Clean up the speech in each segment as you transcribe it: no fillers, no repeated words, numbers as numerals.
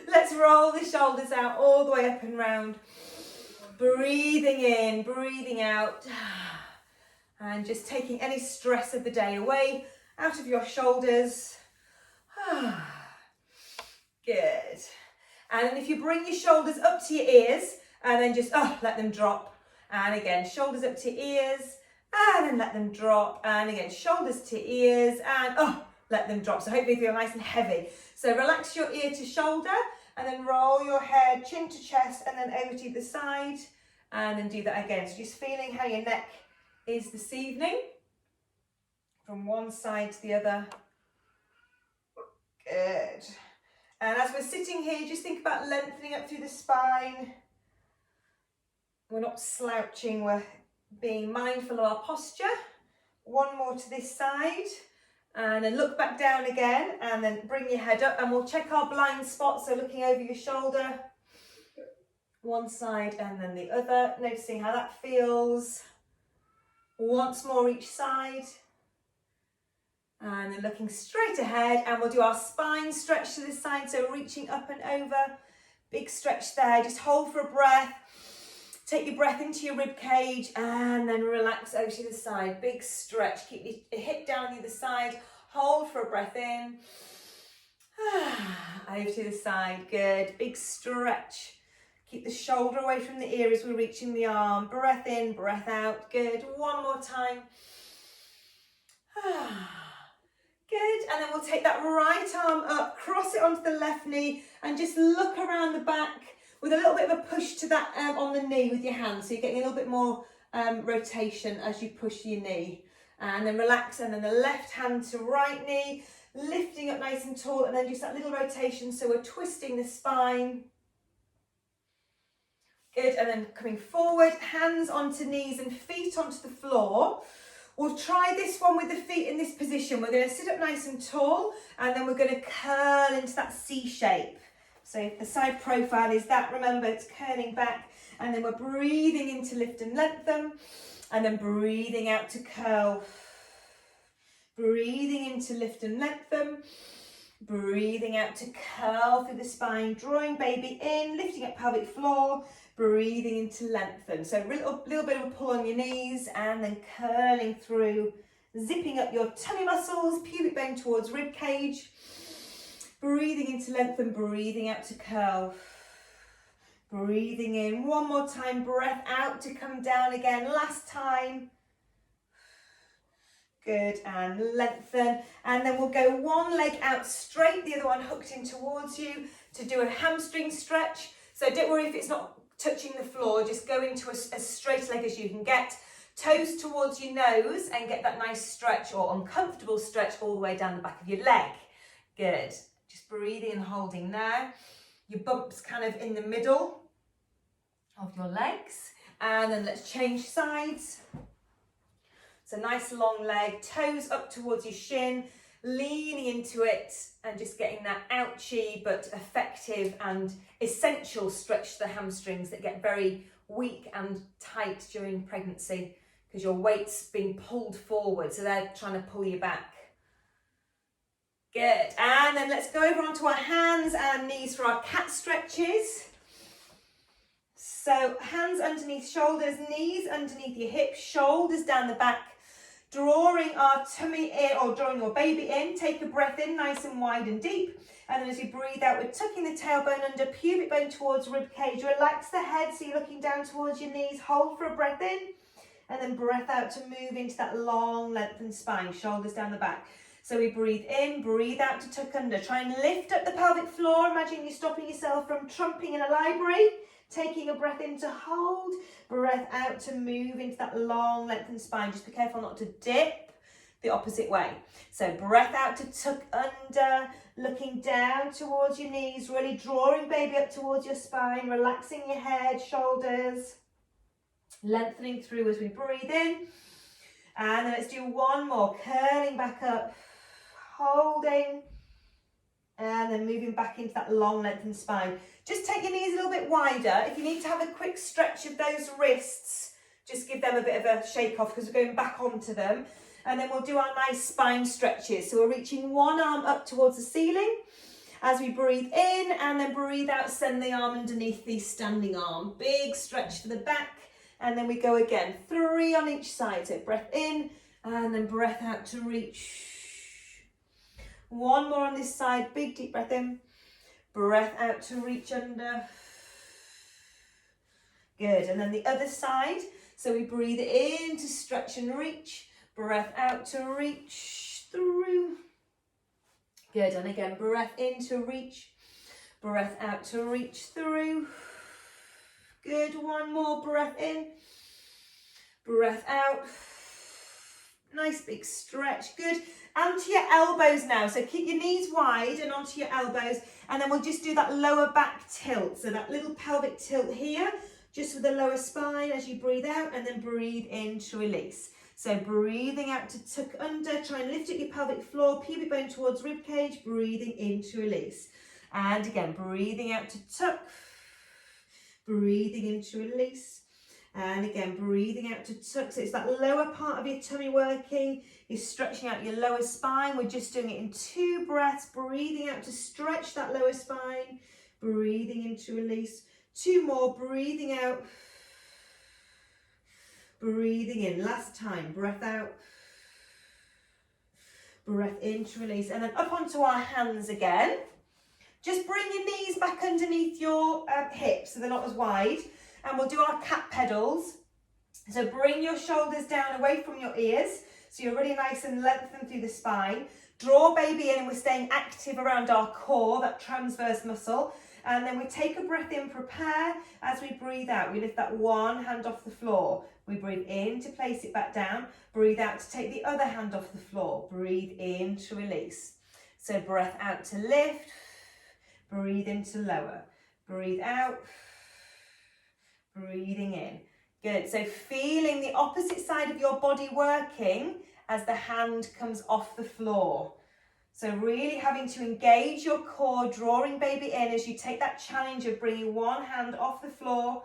Let's roll the shoulders out all the way up and round. Breathing in, breathing out. And just taking any stress of the day away, out of your shoulders. Good. And then if you bring your shoulders up to your ears, and then just let them drop. And again, shoulders up to ears, and then let them drop. And again, shoulders to ears, and let them drop. So hopefully you feel nice and heavy. So relax your ear to shoulder, and then roll your head chin to chest, and then over to the side. And then do that again. So just feeling how your neck is this evening. From one side to the other. Good. And as we're sitting here, just think about lengthening up through the spine. We're not slouching, we're being mindful of our posture. One more to this side. And then look back down again, and then bring your head up, and we'll check our blind spot, so looking over your shoulder. One side and then the other, noticing how that feels. Once more each side. And then looking straight ahead, and we'll do our spine stretch to this side, so reaching up and over. Big stretch there, just hold for a breath. Take your breath into your rib cage, and then relax over to the side. Big stretch, keep your hip down the other side. Hold for a breath in. Over to the side, good. Big stretch. Keep the shoulder away from the ear as we're reaching the arm. Breath in, breath out, good. One more time. Good, and then we'll take that right arm up, cross it onto the left knee, and just look around the back with a little bit of a push to that on the knee with your hands. So you're getting a little bit more rotation as you push your knee. And then relax, and then the left hand to right knee, lifting up nice and tall, and then just that little rotation. So we're twisting the spine. Good, and then coming forward, hands onto knees and feet onto the floor. We'll try this one with the feet in this position. We're going to sit up nice and tall, and then we're going to curl into that C shape. So if the side profile is that, remember it's curling back, and then we're breathing in to lift and lengthen, and then breathing out to curl. Breathing in to lift and lengthen, breathing out to curl through the spine, drawing baby in, lifting up pelvic floor, breathing into lengthen. So a little bit of a pull on your knees, and then curling through, zipping up your tummy muscles, pubic bone towards rib cage. Breathing into lengthen, breathing out to curl. Breathing in, one more time, breath out to come down again, last time. Good, and lengthen. And then we'll go one leg out straight, the other one hooked in towards you to do a hamstring stretch. So don't worry if it's not touching the floor, just go into as straight leg as you can get. Toes towards your nose, and get that nice stretch or uncomfortable stretch all the way down the back of your leg. Good. Just breathing and holding now. Your bumps kind of in the middle of your legs. And then let's change sides. So nice long leg, toes up towards your shin, leaning into it, and just getting that ouchy but effective and essential stretch to the hamstrings that get very weak and tight during pregnancy because your weight's being pulled forward, so they're trying to pull you back. Good, and then let's go over onto our hands and knees for our cat stretches. So hands underneath shoulders, knees underneath your hips, shoulders down the back, drawing our tummy in, or drawing your baby in. Take a breath in, nice and wide and deep. And then as you breathe out, we're tucking the tailbone under, pubic bone towards rib cage. Relax the head so you're looking down towards your knees. Hold for a breath in, and then breath out to move into that long lengthened spine, shoulders down the back. So we breathe in, breathe out to tuck under. Try and lift up the pelvic floor. Imagine you're stopping yourself from trumping in a library. Taking a breath in to hold, breath out to move into that long lengthened spine. Just be careful not to dip the opposite way. So breath out to tuck under, looking down towards your knees, really drawing baby up towards your spine, relaxing your head, shoulders, lengthening through as we breathe in. And then let's do one more, curling back up, holding, and then moving back into that long lengthened spine. Just take your knees a little bit wider. If you need to have a quick stretch of those wrists, just give them a bit of a shake off because we're going back onto them. And then we'll do our nice spine stretches. So we're reaching one arm up towards the ceiling, As we breathe in and then breathe out, send the arm underneath the standing arm. Big stretch for the back. And then we go again, 3 on each side. So breath in and then breath out to reach. 1 more on this side, big deep breath in. Breath out to reach under. Good, and then the other side. So we breathe in to stretch and reach. Breath out to reach through. Good, and again, breath in to reach. Breath out to reach through. Good, 1 more, breath in. Breath out. Nice big stretch, good. Onto your elbows now, so keep your knees wide and onto your elbows, and then we'll just do that lower back tilt, so that little pelvic tilt here, just with the lower spine as you breathe out, and then breathe in to release. So breathing out to tuck under, try and lift up your pelvic floor, pubic bone towards rib cage, breathing in to release. And again, breathing out to tuck, breathing in to release. And again, breathing out to tuck. So it's that lower part of your tummy working. You're stretching out your lower spine. We're just doing it in 2 breaths. Breathing out to stretch that lower spine. Breathing in to release. 2 more. Breathing out. Breathing in. Last time. Breath out. Breath in to release. And then up onto our hands again. Just bring your knees back underneath your hips so they're not as wide. And we'll do our cat pedals. So bring your shoulders down away from your ears. So you're really nice and lengthened through the spine. Draw baby in and we're staying active around our core, that transverse muscle. And then we take a breath in, prepare. As we breathe out, we lift that one hand off the floor. We breathe in to place it back down. Breathe out to take the other hand off the floor. Breathe in to release. So breath out to lift. Breathe in to lower. Breathe out. Breathing in. Good. So feeling the opposite side of your body working as the hand comes off the floor. So really having to engage your core, drawing baby in as you take that challenge of bringing one hand off the floor.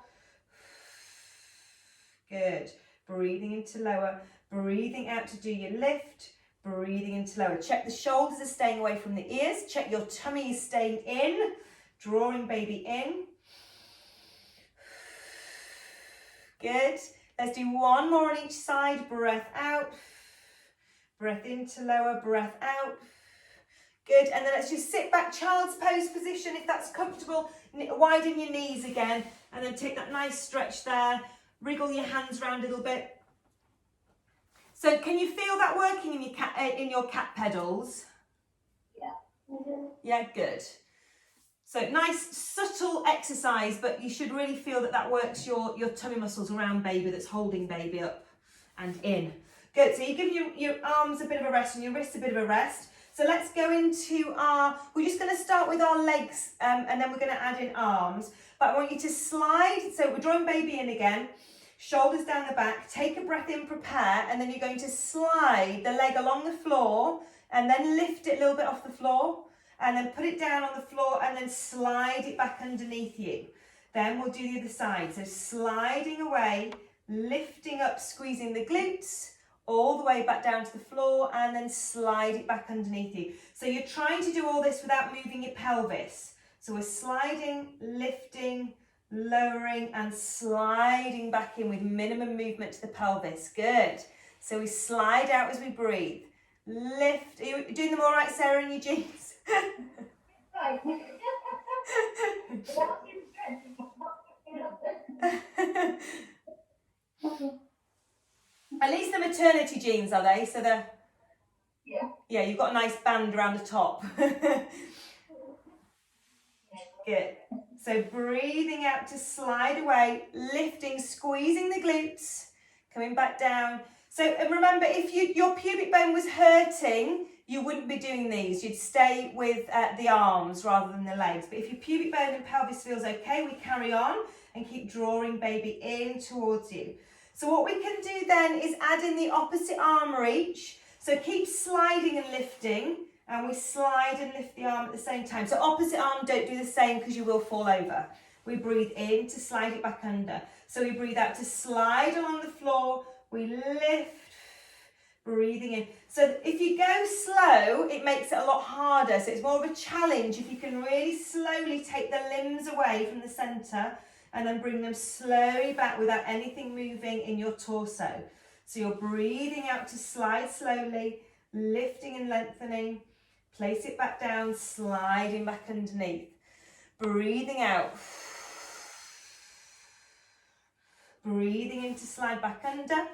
Good. Breathing into lower. Breathing out to do your lift. Breathing into lower. Check the shoulders are staying away from the ears. Check your tummy is staying in. Drawing baby in. Good. Let's do 1 more on each side. Breath out. Breath into lower. Breath out. Good. And then let's just sit back, child's pose position if that's comfortable. Widen your knees again. And then take that nice stretch there. Wriggle your hands around a little bit. So can you feel that working in your cat pedals? Yeah. Mm-hmm. Yeah, good. So nice subtle exercise, but you should really feel that that works your tummy muscles around baby, that's holding baby up and in. Good, so you give your arms a bit of a rest and your wrists a bit of a rest. So let's go into we're just going to start with our legs and then we're going to add in arms. But I want you to slide, so we're drawing baby in again, shoulders down the back, take a breath in, prepare, and then you're going to slide the leg along the floor and then lift it a little bit off the floor. And then put it down on the floor and then slide it back underneath you. Then we'll do the other side. So sliding away, lifting up, squeezing the glutes, all the way back down to the floor and then slide it back underneath you. So you're trying to do all this without moving your pelvis. So we're sliding, lifting, lowering and sliding back in with minimum movement to the pelvis. Good. So we slide out as we breathe. Lift. Are you doing them all right, Sarah, in your jeans? Right. At least the maternity jeans, are they? So they're... Yeah. Yeah, you've got a nice band around the top. Good. So breathing out to slide away, lifting, squeezing the glutes, coming back down. So remember, if your pubic bone was hurting, you wouldn't be doing these. You'd stay with the arms rather than the legs. But if your pubic bone and pelvis feels okay, we carry on and keep drawing baby in towards you. So what we can do then is add in the opposite arm reach. So keep sliding and lifting, and we slide and lift the arm at the same time. So opposite arm, don't do the same because you will fall over. We breathe in to slide it back under. So we breathe out to slide along the floor. We lift, Breathing in. So if you go slow, it makes it a lot harder. So it's more of a challenge if you can really slowly take the limbs away from the centre and then bring them slowly back without anything moving in your torso. So you're breathing out to slide slowly, lifting and lengthening. Place it back down, sliding back underneath. Breathing out. Breathing in to slide back under.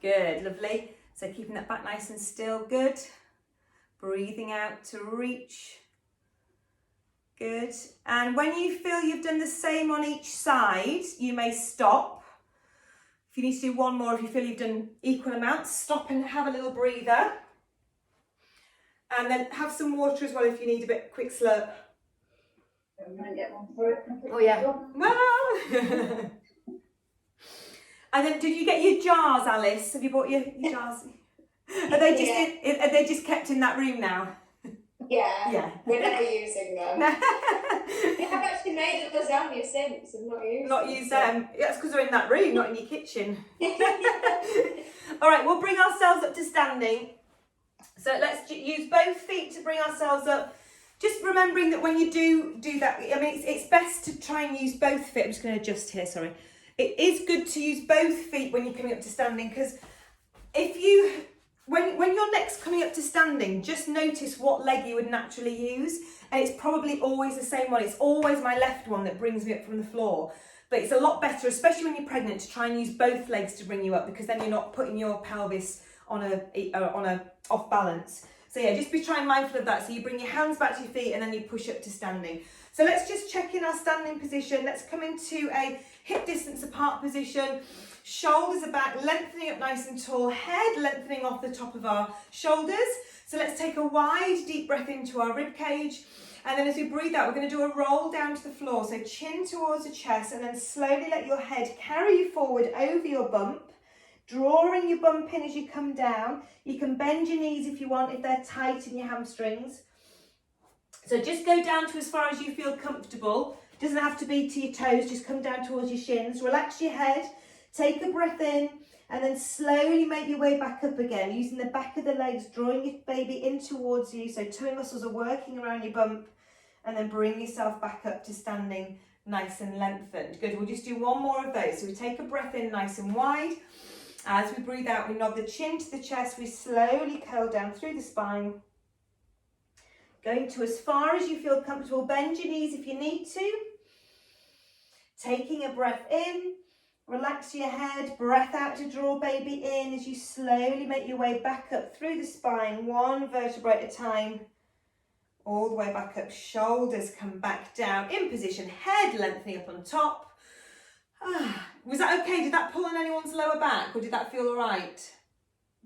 Good, lovely. So keeping that back nice and still, good. Breathing out to reach. Good. And when you feel you've done the same on each side, you may stop. If you need to do one more, if you feel you've done equal amounts, stop and have a little breather. And then have some water as well if you need a bit quick slurp. I'm going to get one for it. Oh yeah. Well. And then, did you get your jars, Alice? Have you bought your jars? Are they just are they just kept in that room now? Yeah. Yeah. We're never using them. We have actually made a lasagna since and not used them. That's because they're in that room, not in your kitchen. All right, we'll bring ourselves up to standing. So let's use both feet to bring ourselves up. Just remembering that when you do that, I mean, it's best to try and use both feet. I'm just going to adjust here, sorry. It is good to use both feet when you're coming up to standing, because when your neck's coming up to standing, just notice what leg you would naturally use, and it's probably always the same one. It's always my left one that brings me up from the floor, but it's a lot better, especially when you're pregnant, to try and use both legs to bring you up, because then you're not putting your pelvis on a off balance. So yeah, just be trying mindful of that. So you bring your hands back to your feet and then you push up to standing. So let's just check in our standing position. Let's come into a hip distance apart position. Shoulders are back, lengthening up nice and tall. Head lengthening off the top of our shoulders. So let's take a wide, deep breath into our rib cage. And then as we breathe out, we're going to do a roll down to the floor. So chin towards the chest, and then slowly let your head carry you forward over your bump. Drawing your bump in as you come down. You can bend your knees if you want, if they're tight in your hamstrings. So just go down to as far as you feel comfortable. Doesn't have to be to your toes, just come down towards your shins. Relax your head, take a breath in, and then slowly make your way back up again, using the back of the legs, drawing your baby in towards you. So tummy muscles are working around your bump, and then bring yourself back up to standing nice and lengthened. Good, we'll just do one more of those. So we take a breath in nice and wide. As we breathe out, we nod the chin to the chest, we slowly curl down through the spine. Going to as far as you feel comfortable, bend your knees if you need to. Taking a breath in, relax your head, breath out to draw baby in as you slowly make your way back up through the spine, one vertebrae at a time. All the way back up, shoulders come back down, in position, head lengthening up on top. Was that okay? Did that pull on anyone's lower back, or did that feel all right?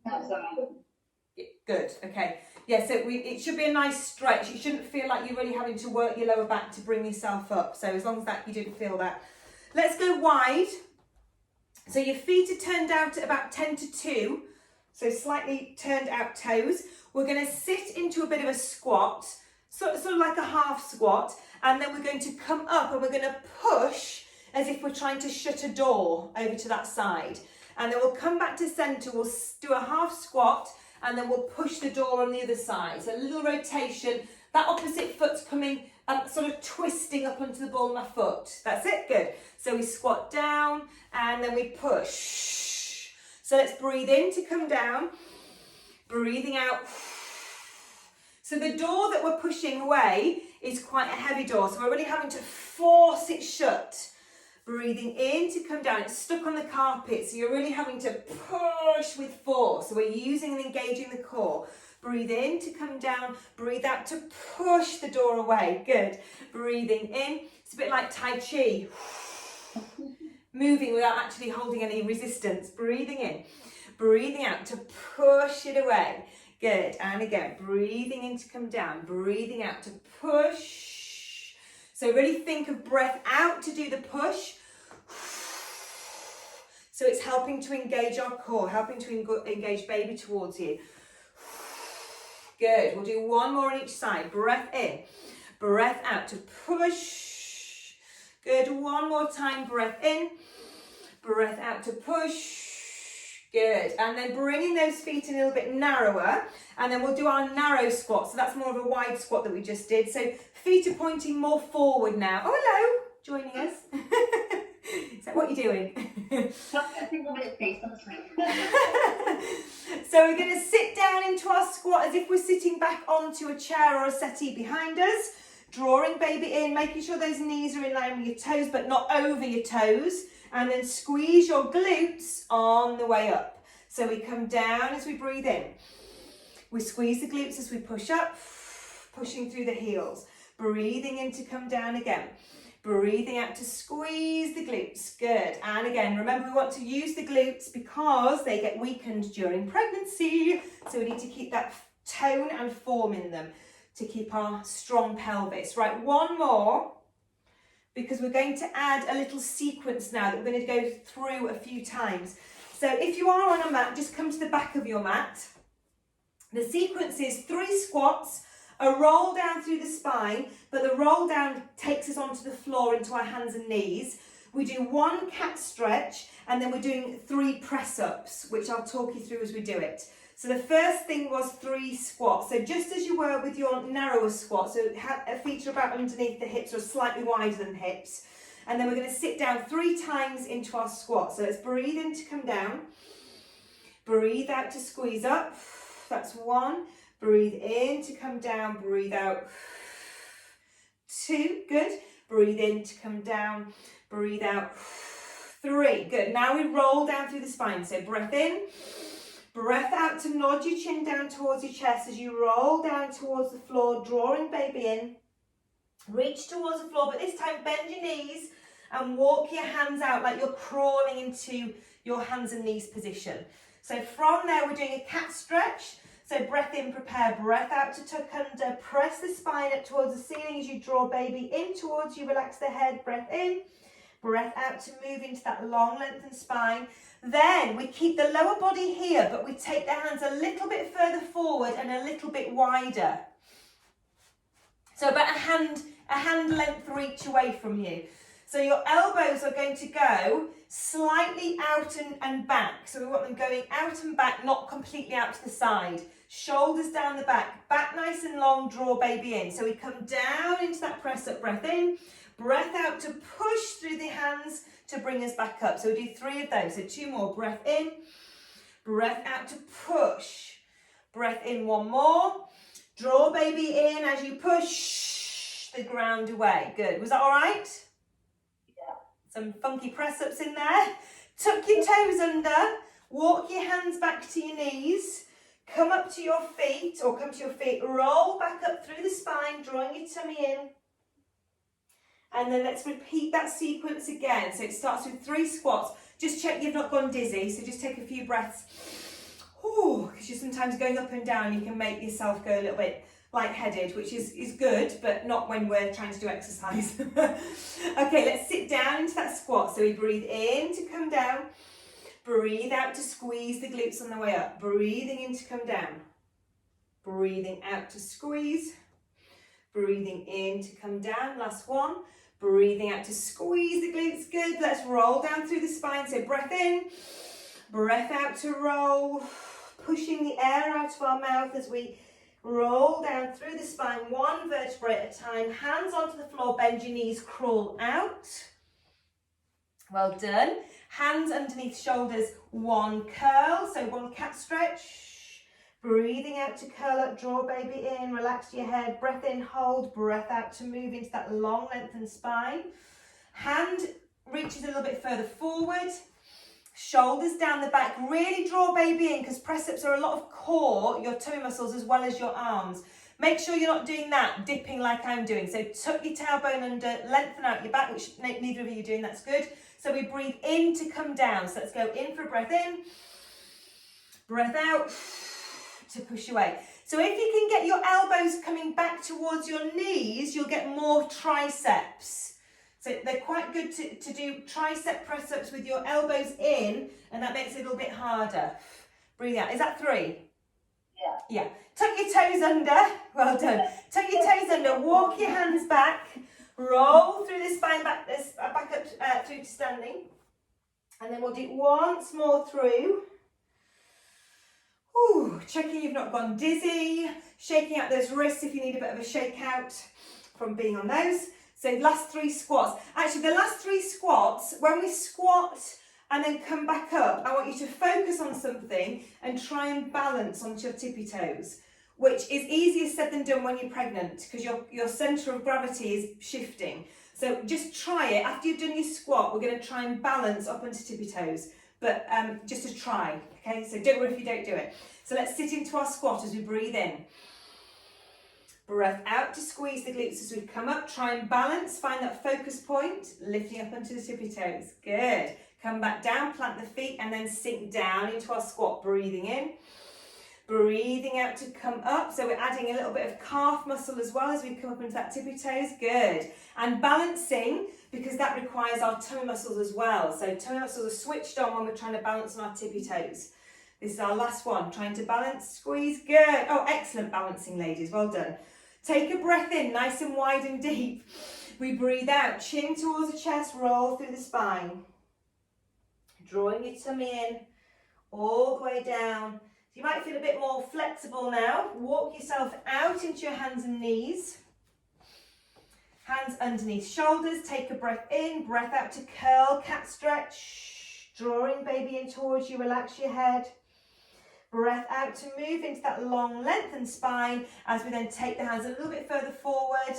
That's all right. Good, okay. Yeah, so it should be a nice stretch. You shouldn't feel like you're really having to work your lower back to bring yourself up. So as long as that you didn't feel that. Let's go wide. So your feet are turned out at about 10 to 2. So slightly turned out toes. We're going to sit into a bit of a squat, sort of like a half squat. And then we're going to come up and we're going to push as if we're trying to shut a door over to that side. And then we'll come back to centre, we'll do a half squat, and then we'll push the door on the other side. So a little rotation, that opposite foot's coming, sort of twisting up onto the ball of my foot. That's it, good. So we squat down, and then we push. So let's breathe in to come down, breathing out. So the door that we're pushing away is quite a heavy door, so we're really having to force it shut. Breathing in to come down, it's stuck on the carpet, so you're really having to push with force. So we're using and engaging the core. Breathe in to come down, breathe out to push the door away. Good. Breathing in, it's a bit like Tai Chi. Moving without actually holding any resistance. Breathing in, breathing out to push it away. Good. And again, breathing in to come down, breathing out to push. So really think of breath out to do the push. So it's helping to engage our core, helping to engage baby towards you. Good. We'll do one more on each side. Breath in, breath out to push. Good. One more time. Breath in, Breath out to push. Good. And then bringing those feet in a little bit narrower, and then we'll do our narrow squat. So that's more of a wide squat that we just did. So feet are pointing more forward now. Oh, hello, joining us. So what are you doing? So we're going to sit down into our squat as if we're sitting back onto a chair or a settee behind us, drawing baby in, making sure those knees are in line with your toes but not over your toes, and then squeeze your glutes on the way up. So we come down as we breathe in. We squeeze the glutes as we push up, pushing through the heels, breathing in to come down again. Breathing out to squeeze the glutes. Good. And again, remember we want to use the glutes because they get weakened during pregnancy. So we need to keep that tone and form in them to keep our strong pelvis. Right, one more, because we're going to add a little sequence now that we're going to go through a few times. So if you are on a mat, just come to the back of your mat. The sequence is 3 squats, a roll down through the spine, but the roll down takes us onto the floor into our hands and knees. We do 1 cat stretch, and then we're doing 3 press-ups, which I'll talk you through as we do it. So the first thing was 3 squats. So just as you were with your narrower squat, so feet are about underneath the hips or slightly wider than the hips. And then we're going to sit down 3 times into our squat. So let's breathe in to come down. Breathe out to squeeze up. That's 1. Breathe in to come down, breathe out. 2, good. Breathe in to come down, breathe out. 3, good. Now we roll down through the spine. So breath in, breath out to nod your chin down towards your chest as you roll down towards the floor, drawing baby in. Reach towards the floor, but this time bend your knees and walk your hands out like you're crawling into your hands and knees position. So from there, we're doing a cat stretch. So breath in, prepare, breath out to tuck under, press the spine up towards the ceiling as you draw baby in towards you, relax the head, breath in, breath out to move into that long lengthened spine. Then we keep the lower body here, but we take the hands a little bit further forward and a little bit wider. So about a hand length reach away from you. So your elbows are going to go slightly out and back. So we want them going out and back, not completely out to the side. Shoulders down the back, back nice and long, draw baby in. So we come down into that press up, breath in, breath out to push through the hands to bring us back up. So we do 3 of those. So 2 more, breath in, breath out to push. Breath in, 1 more. Draw baby in as you push the ground away. Good. Was that all right? Yeah. Some funky press-ups in there. Tuck your toes under. Walk your hands back to your knees. Come up to your feet, or come to your feet. Roll back up through the spine, drawing your tummy in. And then let's repeat that sequence again. So it starts with 3 squats. Just check you've not gone dizzy. So just take a few breaths. Because you're sometimes going up and down, you can make yourself go a little bit lightheaded, which is good, but not when we're trying to do exercise. Okay, let's sit down into that squat. So we breathe in to come down, breathe out to squeeze the glutes on the way up, breathing in to come down, breathing out to squeeze, breathing in to come down, last one, breathing out to squeeze the glutes, good. Let's roll down through the spine. So breath in, breath out to roll, pushing the air out of our mouth as we roll down through the spine, 1 vertebrae at a time. Hands onto the floor, bend your knees, crawl out. Well done. Hands underneath shoulders, 1 curl, so 1 cat stretch. Breathing out to curl up, draw baby in, relax your head, breath in, hold, breath out to move into that long lengthened spine. Hand reaches a little bit further forward. Shoulders down the back, really draw baby in because press-ups are a lot of core, your toe muscles as well as your arms. Make sure you're not doing that, dipping like I'm doing. So tuck your tailbone under, lengthen out your back, which neither of you are doing, that's good. So we breathe in to come down. So let's go in for a breath in, breath out to push away. So if you can get your elbows coming back towards your knees, you'll get more triceps. So they're quite good to do tricep press-ups with your elbows in, and that makes it a little bit harder. Breathe out. Is that 3? Yeah. Yeah. Tuck your toes under. Well done. Tuck your toes under. Walk your hands back. Roll through the spine back up through to standing. And then we'll do it once more through. Ooh, checking you've not gone dizzy, shaking out those wrists if you need a bit of a shake out from being on those. So last 3 squats. Actually, the last 3 squats, when we squat and then come back up, I want you to focus on something and try and balance onto your tippy toes, which is easier said than done when you're pregnant because your centre of gravity is shifting. So just try it. After you've done your squat, we're going to try and balance up onto tippy toes, but just to try, okay? So don't worry if you don't do it. So let's sit into our squat as we breathe in. Breath out to squeeze the glutes as we come up. Try and balance, find that focus point, lifting up onto the tippy toes. Good. Come back down, plant the feet, and then sink down into our squat, breathing in. Breathing out to come up. So we're adding a little bit of calf muscle as well as we come up into that tippy toes. Good. And balancing, because that requires our tummy muscles as well. So tummy muscles are switched on when we're trying to balance on our tippy toes. This is our last one. Trying to balance, squeeze. Good. Oh, excellent balancing, ladies. Well done. Take a breath in, nice and wide and deep. We breathe out, chin towards the chest, roll through the spine. Drawing your tummy in, all the way down. You might feel a bit more flexible now. Walk yourself out into your hands and knees. Hands underneath shoulders. Take a breath in, breath out to curl, cat stretch. Drawing baby in towards you, relax your head. Breath out to move into that long lengthened spine as we then take the hands a little bit further forward.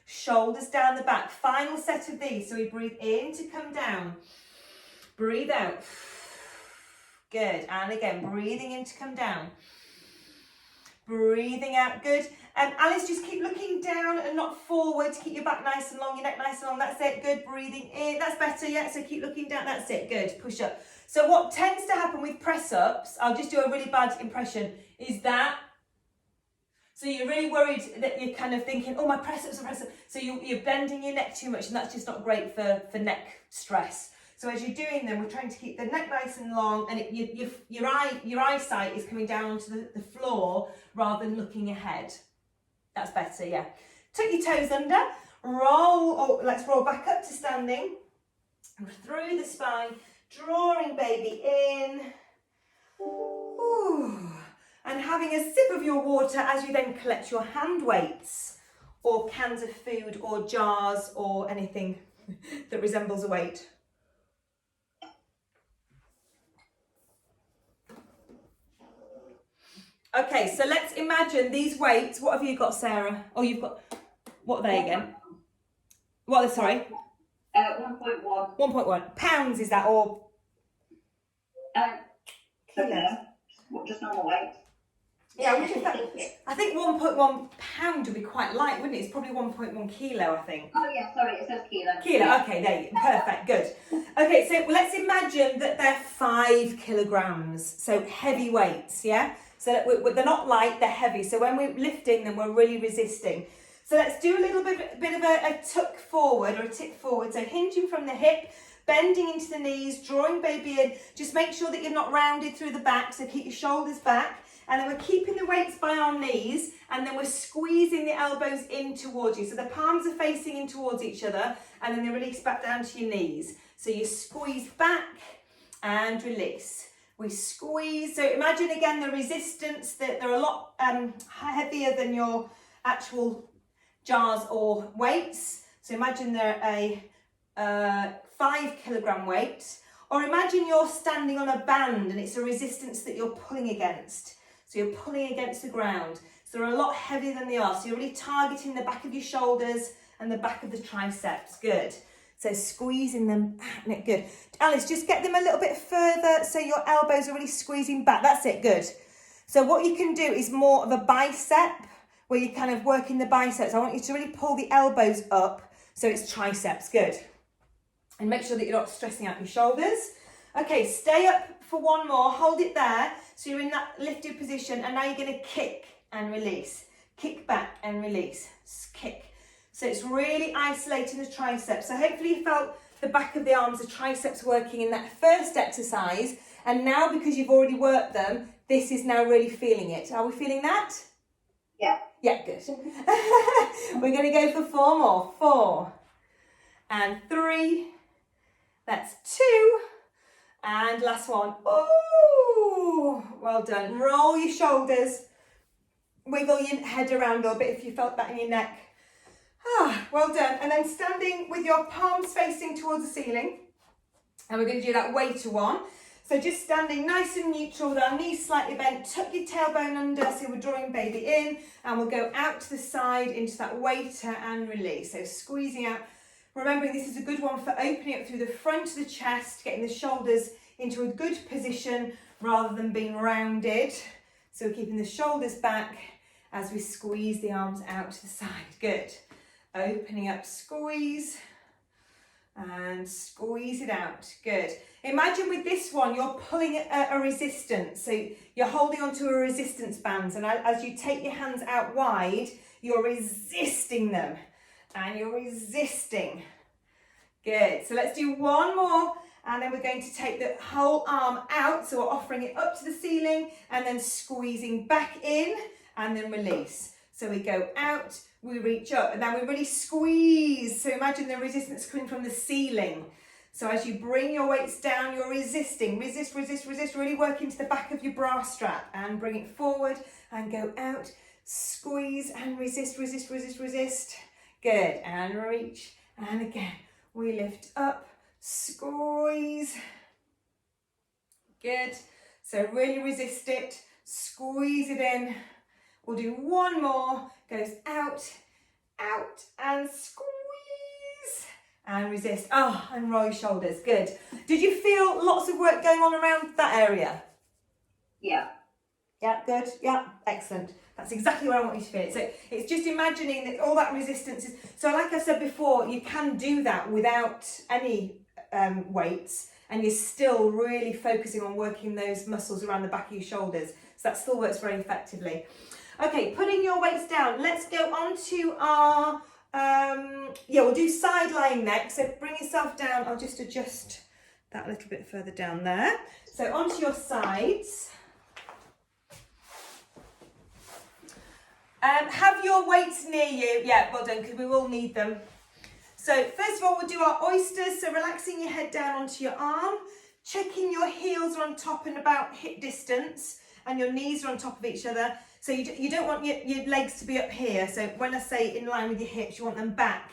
Shoulders down the back. Final set of these. So we breathe in to come down. Breathe out. Good. And again, breathing in to come down. Breathing out. Good. Alice, just keep looking down and not forward. Keep your back nice and long, your neck nice and long. That's it. Good. Breathing in. That's better. Yeah. So keep looking down. That's it. Good. Push up. So what tends to happen with press-ups, I'll just do a really bad impression, is that, so you're really worried that you're kind of thinking, oh, my press-ups are press-ups. So you're bending your neck too much, and that's just not great for neck stress. So as you're doing them, we're trying to keep the neck nice and long, and your eyesight is coming down onto the floor rather than looking ahead. That's better, yeah. Tuck your toes under, let's roll back up to standing, through the spine, drawing baby in. Ooh. And having a sip of your water as you then collect your hand weights or cans of food or jars or anything that resembles a weight. Okay, so let's imagine these weights. What have you got, Sarah? Oh, you've got, what are they again? What are they, sorry? 1.1. 1.1 pounds, is that, or kilos? What, just normal weight? Yeah, I think 1.1 pound would be quite light, wouldn't it? It's probably 1.1 kilo, I think. Oh yeah, sorry, it says kilo. Kilo, okay, there you go. Perfect, good. Okay, so let's imagine that they're 5 kilograms, so heavy weights, yeah? So that they're not light, they're heavy. So when we're lifting them, we're really resisting. So let's do a little bit of a tuck forward or a tip forward. So hinging from the hip, bending into the knees, drawing baby in. Just make sure that you're not rounded through the back, so keep your shoulders back. And then we're keeping the weights by our knees, and then we're squeezing the elbows in towards you. So the palms are facing in towards each other, and then they release back down to your knees. So you squeeze back and release. We squeeze. So imagine again the resistance, that they're a lot heavier than your actual jars or weights. So imagine they're a 5 kilogram weight, or imagine you're standing on a band and it's a resistance that you're pulling against. So you're pulling against the ground. So they're a lot heavier than they are. So you're really targeting the back of your shoulders and the back of the triceps. Good. So squeezing them back. Good. Alice, just get them a little bit further so your elbows are really squeezing back. That's it. Good. So what you can do is more of a bicep, where you're kind of working the biceps. I want you to really pull the elbows up so it's triceps. Good. And make sure that you're not stressing out your shoulders. Okay, stay up for one more. Hold it there. So you're in that lifted position, and now you're going to kick and release. Kick back and release. Kick. So it's really isolating the triceps. So hopefully you felt the back of the arms, the triceps working in that first exercise. And now, because you've already worked them, this is now really feeling it. Are we feeling that? Yeah. Yeah, good. We're going to go for 4 more. 4 and 3. That's 2 And last one. Oh, well done. Roll your shoulders. Wiggle your head around a little bit if you felt that in your neck. Well done. And then standing with your palms facing towards the ceiling. And we're going to do that waiter one. So just standing nice and neutral with our knees slightly bent. Tuck your tailbone under, so we're drawing baby in. And we'll go out to the side into that waiter and release. So squeezing out. Remembering this is a good one for opening up through the front of the chest, getting the shoulders into a good position rather than being rounded. So we're keeping the shoulders back as we squeeze the arms out to the side. Good. Opening up, squeeze, and squeeze it out. Good. Imagine with this one, you're pulling a resistance. So you're holding onto a resistance band, and as you take your hands out wide, you're resisting them. And you're resisting. Good. So let's do one more, and then we're going to take the whole arm out. So we're offering it up to the ceiling and then squeezing back in and then release. So we go out, we reach up, and then we really squeeze. So imagine the resistance coming from the ceiling. So as you bring your weights down, you're resisting. Resist, resist, resist. Really work into the back of your bra strap and bring it forward and go out. Squeeze and resist, resist, resist, resist. Good. And reach. And again, we lift up, squeeze. Good. So really resist it. Squeeze it in. We'll do one more. Goes out, out, and squeeze. And resist. Oh, and roll your shoulders. Good. Did you feel lots of work going on around that area? Yeah. Yeah, good. Yeah, excellent. That's exactly where I want you to feel it. So it's just imagining that all that resistance is... So like I said before, you can do that without any weights, and you're still really focusing on working those muscles around the back of your shoulders. So that still works very effectively. Okay, putting your weights down. Let's go on to our... we'll do side lying next. So bring yourself down. I'll just adjust that a little bit further down there. So onto your sides. Have your weights near you. Yeah, well done, because we will need them. So first of all, we'll do our oysters. So relaxing your head down onto your arm, checking your heels are on top and about hip distance, and your knees are on top of each other. So you don't want your legs to be up here. So when I say in line with your hips, you want them back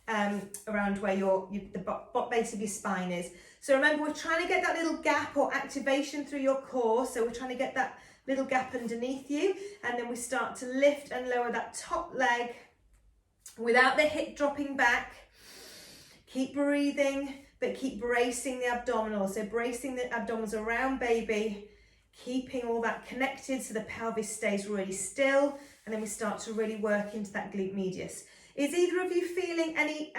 around where the base of your spine is. So remember, we're trying to get that little gap or activation through your core. So we're trying to get that little gap underneath you, and then we start to lift and lower that top leg without the hip dropping back. Keep breathing, but keep bracing the abdominals. So bracing the abdominals around baby, keeping all that connected so the pelvis stays really still, and then we start to really work into that glute medius. Is either of you feeling any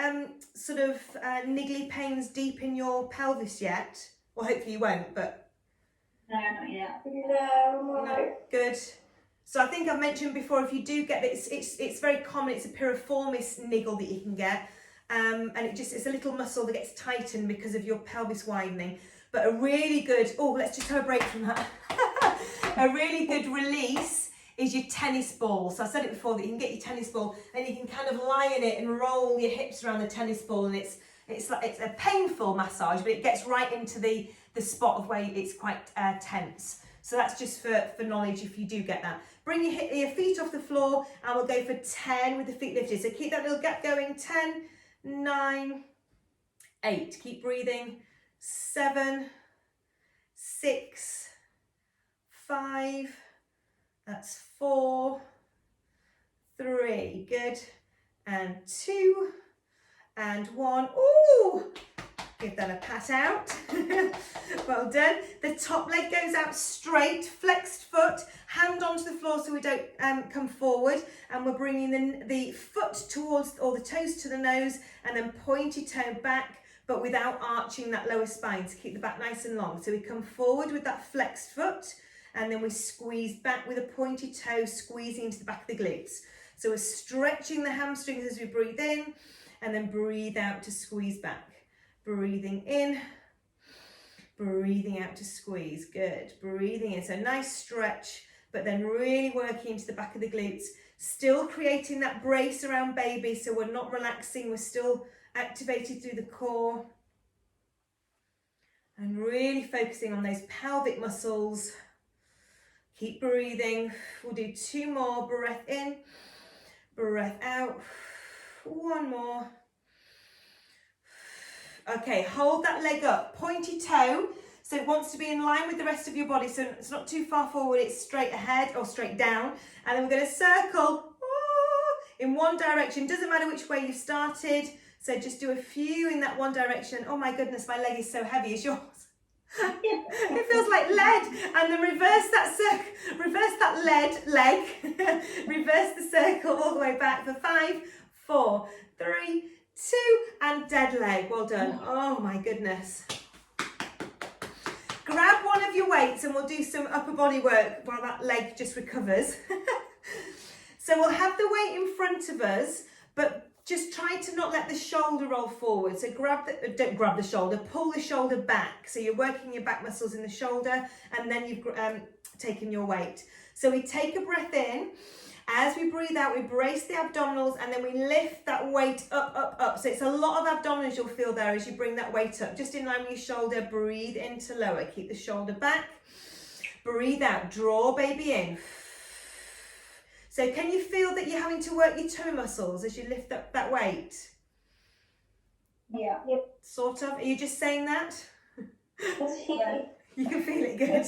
sort of niggly pains deep in your pelvis yet? Well, hopefully you won't, but... No, not yet. No. Good. So I think I've mentioned before, if you do get this, it's very common. It's a piriformis niggle that you can get, and it's a little muscle that gets tightened because of your pelvis widening. But a really good, let's just have a break from that. A really good release is your tennis ball. So I said it before that you can get your tennis ball and you can kind of lie in it and roll your hips around the tennis ball, and it's a painful massage, but it gets right into the spot of where it's quite tense. So that's just for knowledge if you do get that. Bring your feet off the floor, and we'll go for 10 with the feet lifted. So keep that little gap going. 10, 9, 8. Keep breathing. 7, 6, 5. That's 4, 3. Good. And 2, and 1. Ooh! Give them a pat out. Well done. The top leg goes out straight, flexed foot, hand onto the floor so we don't come forward, and we're bringing the foot towards, or the toes to the nose, and then pointy toe back, but without arching that lower spine, to keep the back nice and long. So we come forward with that flexed foot, and then we squeeze back with a pointy toe, squeezing into the back of the glutes. So we're stretching the hamstrings as we breathe in, and then breathe out to squeeze back. Breathing in, breathing out to squeeze. Good. Breathing in. So nice stretch, but then really working into the back of the glutes. Still creating that brace around baby, so we're not relaxing. We're still activated through the core. And really focusing on those pelvic muscles. Keep breathing. We'll do 2 more. Breath in, breath out. 1 more. Okay, hold that leg up, pointy toe. So it wants to be in line with the rest of your body. So it's not too far forward, it's straight ahead or straight down. And then we're going to circle in one direction. Doesn't matter which way you started. So just do a few in that one direction. Oh my goodness, my leg is so heavy. Is yours? It feels like lead. And then reverse that leg. Reverse the circle all the way back for 5, 4, 3, 2, and dead leg. Well done. Oh my goodness. Grab one of your weights and we'll do some upper body work while that leg just recovers. So we'll have the weight in front of us, but just try to not let the shoulder roll forward. So don't grab the shoulder, pull the shoulder back. So you're working your back muscles in the shoulder, and then you've taken your weight. So we take a breath in. As we breathe out, we brace the abdominals, and then we lift that weight up. So it's a lot of abdominals you'll feel there as you bring that weight up. Just in line with your shoulder, breathe in to lower. Keep the shoulder back. Breathe out, draw baby in. So can you feel that you're having to work your toe muscles as you lift up that weight? Yeah. Yep. Sort of. Are you just saying that? Yeah. You can feel it good.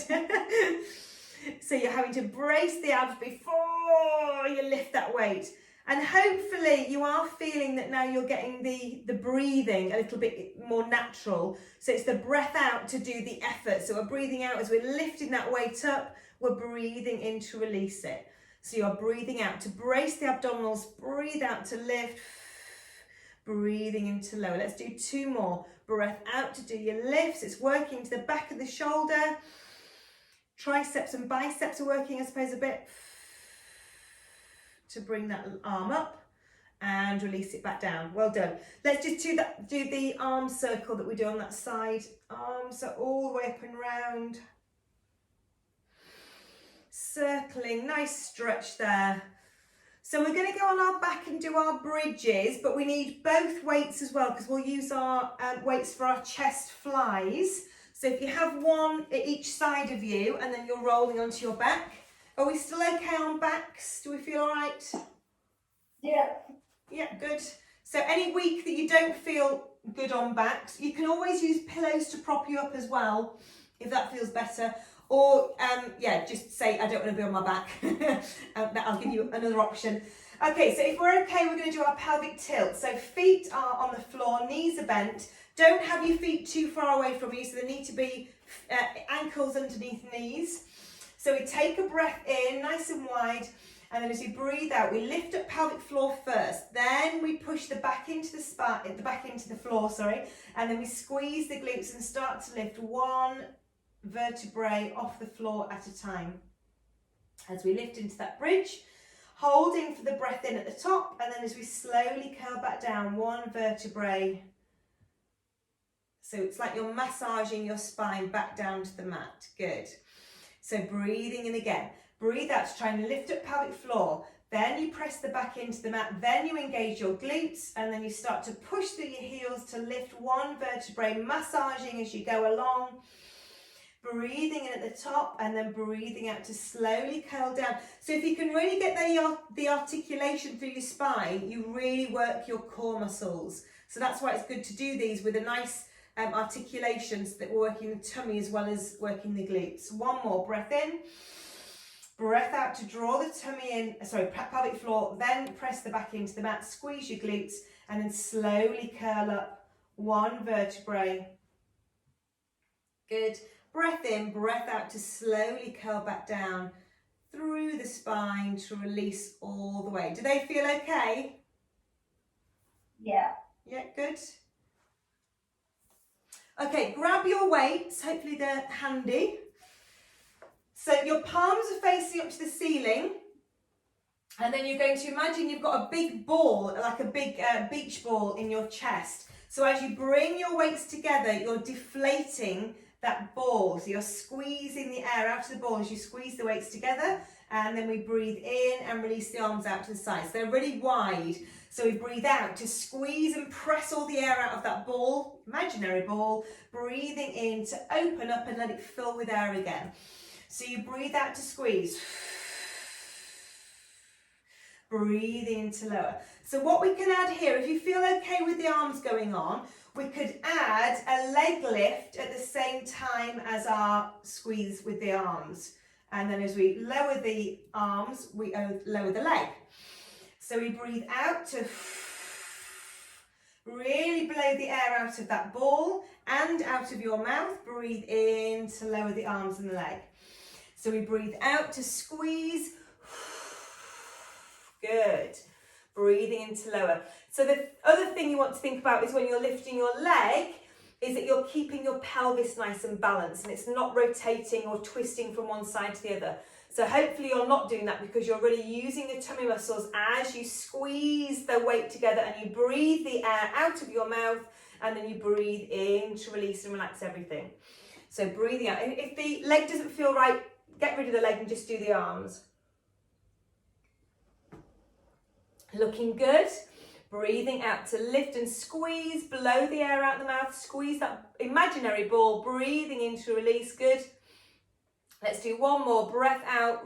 So you're having to brace the abs before you lift that weight. And hopefully you are feeling that now you're getting the breathing a little bit more natural. So it's the breath out to do the effort. So we're breathing out as we're lifting that weight up. We're breathing in to release it. So you're breathing out to brace the abdominals, breathe out to lift, breathing into lower. Let's do 2 more. Breath out to do your lifts. It's working to the back of the shoulder. Triceps and biceps are working, I suppose, a bit to bring that arm up and release it back down. Well done. Let's just do the arm circle that we do on that side. Arms are all the way up and round. Circling, nice stretch there. So we're going to go on our back and do our bridges, but we need both weights as well because we'll use our weights for our chest flies. So if you have one at each side of you and then you're rolling onto your back. Are we still okay on backs? Do we feel all right? Yeah. Yeah, good. So any week that you don't feel good on backs, you can always use pillows to prop you up as well, if that feels better. Or, yeah, just say, I don't want to be on my back. I'll give you another option. Okay, so if we're okay, we're going to do our pelvic tilt. So feet are on the floor, knees are bent. Don't have your feet too far away from you, so they need to be ankles underneath knees. So we take a breath in, nice and wide, and then as we breathe out, we lift up pelvic floor first. Then we push the back into the floor, and then we squeeze the glutes and start to lift one vertebrae off the floor at a time. As we lift into that bridge, holding for the breath in at the top, and then as we slowly curl back down, one vertebrae. So it's like you're massaging your spine back down to the mat. Good. So breathing in again. Breathe out to try and lift up pelvic floor. Then you press the back into the mat. Then you engage your glutes, and then you start to push through your heels to lift one vertebrae, massaging as you go along. Breathing in at the top and then breathing out to slowly curl down. So if you can really get the articulation through your spine, you really work your core muscles. So that's why it's good to do these with a nice articulation so that we're working the tummy as well as working the glutes. One more, breath in, breath out to draw the tummy in, pelvic floor, then press the back into the mat, squeeze your glutes and then slowly curl up one vertebrae. Good. Breath in, breath out to slowly curl back down through the spine to release all the way. Do they feel okay? Yeah. Yeah, good. Okay, grab your weights. Hopefully they're handy. So your palms are facing up to the ceiling. And then you're going to imagine you've got a big ball, like a big beach ball in your chest. So as you bring your weights together, you're deflating that ball. So you're squeezing the air out of the ball as you squeeze the weights together, and then we breathe in and release the arms out to the sides. They're really wide. So we breathe out to squeeze and press all the air out of that ball imaginary ball, breathing in to open up and let it fill with air again. So you breathe out to squeeze. Breathe in to lower. So what we can add here, if you feel okay with the arms going on, we could add a leg lift at the same time as our squeeze with the arms. And then as we lower the arms, we lower the leg. So we breathe out to really blow the air out of that ball and out of your mouth. Breathe in to lower the arms and the leg. So we breathe out to squeeze. Good. Breathing in to lower. So the other thing you want to think about is when you're lifting your leg, is that you're keeping your pelvis nice and balanced and it's not rotating or twisting from one side to the other. So hopefully you're not doing that because you're really using the tummy muscles as you squeeze the weight together and you breathe the air out of your mouth and then you breathe in to release and relax everything. So breathing out. If the leg doesn't feel right, get rid of the leg and just do the arms. Looking good. Breathing out to lift and squeeze, blow the air out the mouth, squeeze that imaginary ball, breathing in to release, good. Let's do one more, breath out.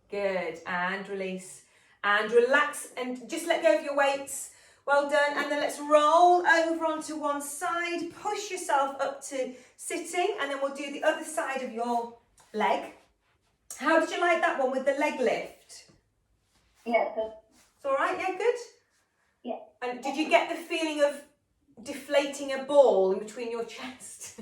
Good, and release. And relax and just let go of your weights. Well done, and then let's roll over onto one side, push yourself up to sitting, and then we'll do the other side of your leg. How did you like that one with the leg lift? Yeah, good. It's all right, yeah, good? Yeah. And did you get the feeling of deflating a ball in between your chest?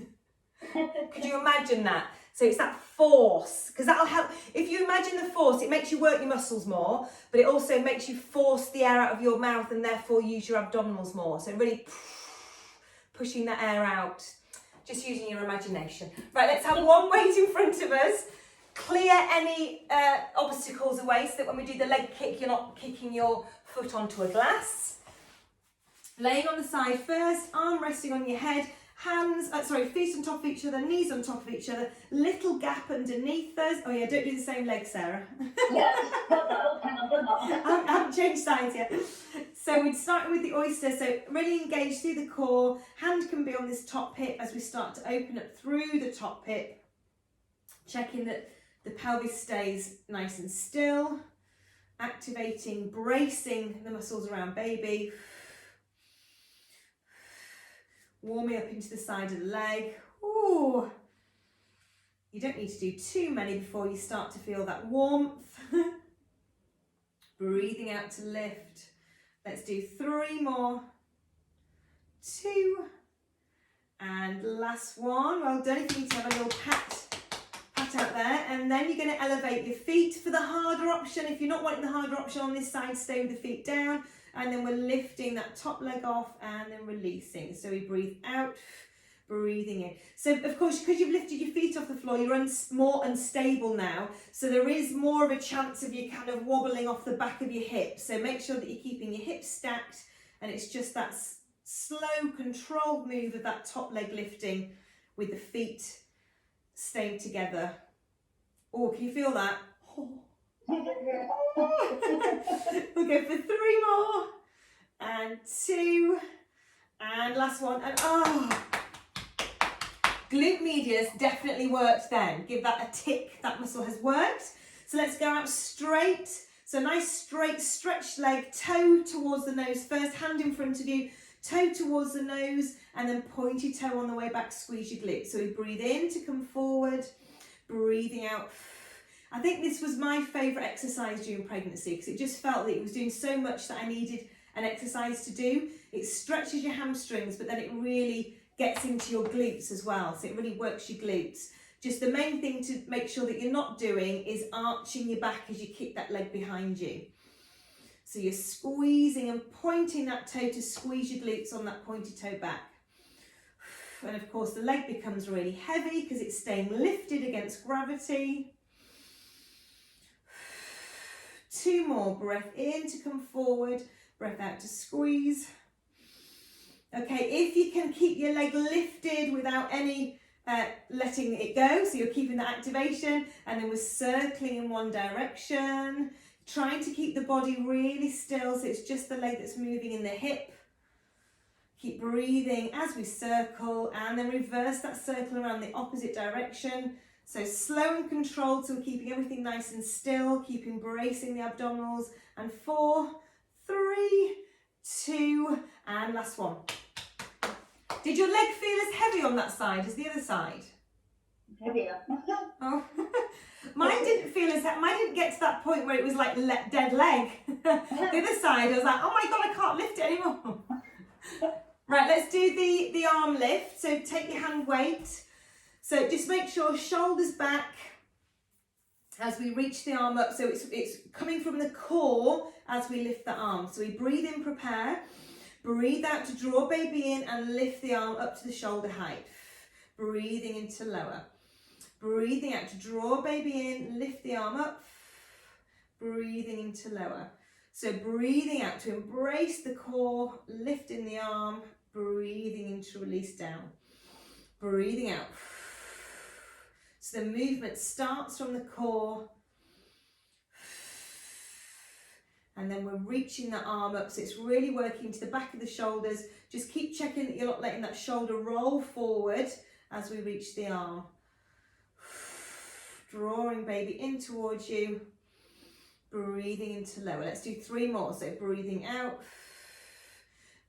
Could you imagine that? So it's that force, because that'll help. If you imagine the force, it makes you work your muscles more, but it also makes you force the air out of your mouth and therefore use your abdominals more. So really pushing that air out, just using your imagination. Right, let's have one weight in front of us. Clear any obstacles away so that when we do the leg kick, you're not kicking your foot onto a glass. Laying on the side first, arm resting on your head, feet on top of each other, knees on top of each other, little gap underneath us. Oh yeah, don't do the same leg, Sarah. Yeah, I haven't changed sides yet. So we'd start with the oyster, so really engage through the core. Hand can be on this top hip as we start to open up through the top hip. Checking that the pelvis stays nice and still. Activating, bracing the muscles around baby. Warming up into the side of the leg. Ooh. You don't need to do too many before you start to feel that warmth. Breathing out to lift. Let's do 3 more. 2. And last one. Well done. If you need to have a little pat out there. And then you're going to elevate your feet for the harder option. If you're not wanting the harder option on this side, stay with the feet down. And then we're lifting that top leg off and then releasing. So we breathe out, breathing in. So of course, because you've lifted your feet off the floor, you're more unstable now. So there is more of a chance of you kind of wobbling off the back of your hips. So make sure that you're keeping your hips stacked and it's just that slow, controlled move of that top leg lifting with the feet staying together. Oh, can you feel that? Oh. We'll go for 3 more. And 2. And last one. And glute medius definitely worked then. Give that a tick. That muscle has worked. So let's go out straight. So nice straight stretched leg, toe towards the nose first, hand in front of you, toe towards the nose, and then pointy toe on the way back, squeeze your glutes. So we breathe in to come forward, breathing out. I think this was my favourite exercise during pregnancy because it just felt that it was doing so much that I needed an exercise to do. It stretches your hamstrings, but then it really gets into your glutes as well. So it really works your glutes. Just the main thing to make sure that you're not doing is arching your back as you kick that leg behind you. So you're squeezing and pointing that toe to squeeze your glutes on that pointy toe back. And of course the leg becomes really heavy because it's staying lifted against gravity. 2 more, breath in to come forward, breath out to squeeze. Okay, if you can keep your leg lifted without any letting it go, so you're keeping that activation, and then we're circling in one direction, trying to keep the body really still, so it's just the leg that's moving in the hip. Keep breathing as we circle, and then reverse that circle around the opposite direction. So slow and controlled, so we're keeping everything nice and still, keep embracing the abdominals. And 4, 3, 2, and last one. Did your leg feel as heavy on that side as the other side? Heavier. Oh, mine didn't feel as mine didn't get to that point where it was like dead leg. The other side, I was like, oh my god, I can't lift it anymore. Right, let's do the arm lift. So take your hand weight. So just make sure shoulders back as we reach the arm up. So it's coming from the core as we lift the arm. So we breathe in, prepare. Breathe out to draw baby in and lift the arm up to the shoulder height. Breathing into lower. Breathing out to draw baby in, lift the arm up. Breathing into lower. So breathing out to embrace the core, lifting the arm, breathing in to release down. Breathing out. So the movement starts from the core. And then we're reaching the arm up, so it's really working to the back of the shoulders. Just keep checking that you're not letting that shoulder roll forward as we reach the arm. Drawing baby in towards you. Breathing into lower. Let's do 3 more. So breathing out.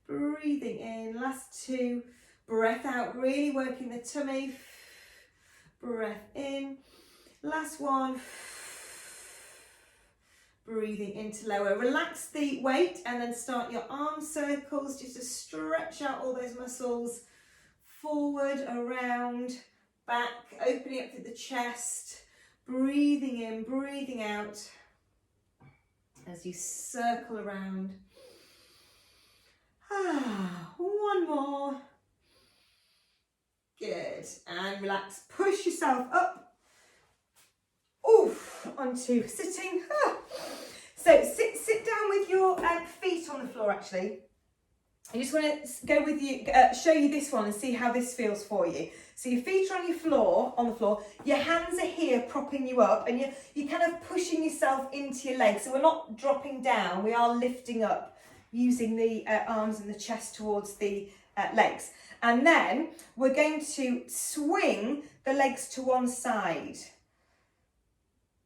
Breathing in. Last 2. Breath out, really working the tummy. Breath in. Last 1. Breathing into lower. Relax the weight and then start your arm circles just to stretch out all those muscles. Forward, around, back, opening up to the chest. Breathing in, breathing out as you circle around. 1 more. Good. And relax. Push yourself up. Oof, onto sitting. So sit down with your feet on the floor actually. I just want to go with you, show you this one and see how this feels for you. So your feet are on the floor, your hands are here propping you up, and you're kind of pushing yourself into your legs. So we're not dropping down, we are lifting up using the arms and the chest towards the legs. And then we're going to swing the legs to one side.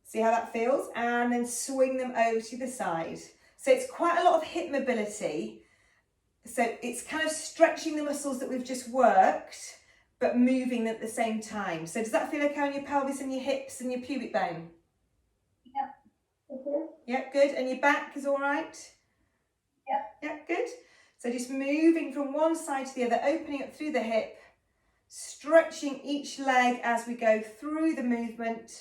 See how that feels? And then swing them over to the side. So it's quite a lot of hip mobility. So it's kind of stretching the muscles that we've just worked, but moving at the same time. So does that feel okay on your pelvis and your hips and your pubic bone? Yeah. Mm-hmm. Yeah, good. And your back is all right? Yeah. Yeah, good. So just moving from one side to the other, opening up through the hip, stretching each leg as we go through the movement.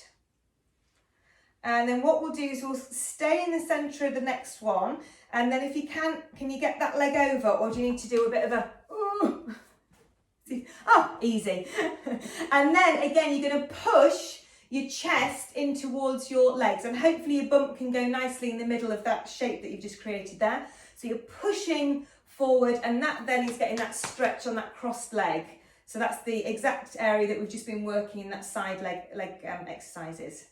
And then what we'll do is we'll stay in the centre of the next one. And then if you can you get that leg over, or do you need to do a bit of a, ooh? Oh, easy. And then again, you're going to push your chest in towards your legs, and hopefully your bump can go nicely in the middle of that shape that you've just created there. So you're pushing forward, and that then is getting that stretch on that crossed leg. So that's the exact area that we've just been working in that side leg exercises.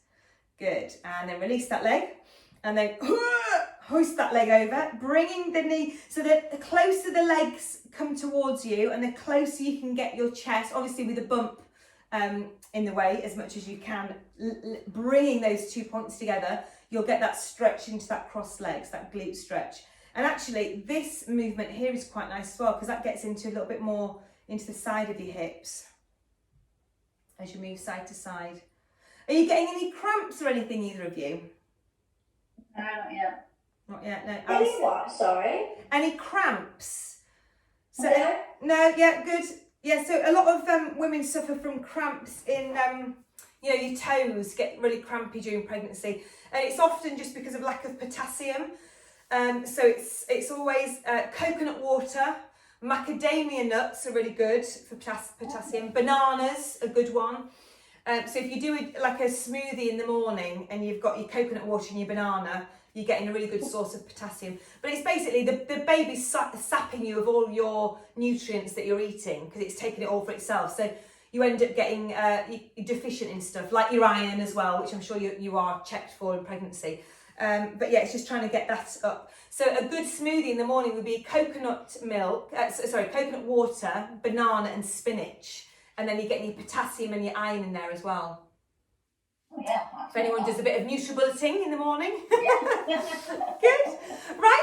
Good. And then release that leg, and then hoist that leg over, bringing the knee, so that the closer the legs come towards you and the closer you can get your chest, obviously with a bump in the way as much as you can, bringing those 2 points together, you'll get that stretch into that crossed legs, that glute stretch. And actually this movement here is quite nice as well, because that gets into a little bit more into the side of your hips as you move side to side. Are you getting any cramps or anything, either of you? No, not yet. Not yet, no. Any what, sorry? Any cramps? So, No. No, yeah, good. Yeah, so a lot of women suffer from cramps in, your toes get really crampy during pregnancy. And it's often just because of lack of potassium. So it's always coconut water. Macadamia nuts are really good for potassium. Bananas, a good one. So if you do like a smoothie in the morning and you've got your coconut water and your banana, you're getting a really good source of potassium. But it's basically the baby's sapping you of all your nutrients that you're eating, because it's taking it all for itself. So you end up getting you're deficient in stuff like your iron as well, which I'm sure you are checked for in pregnancy. But yeah, it's just trying to get that up. So a good smoothie in the morning would be coconut milk, coconut water, banana and spinach. And then you're getting your potassium and your iron in there as well. Oh, yeah. If anyone does a bit of NutriBulleting in the morning. Yeah. Good. Right,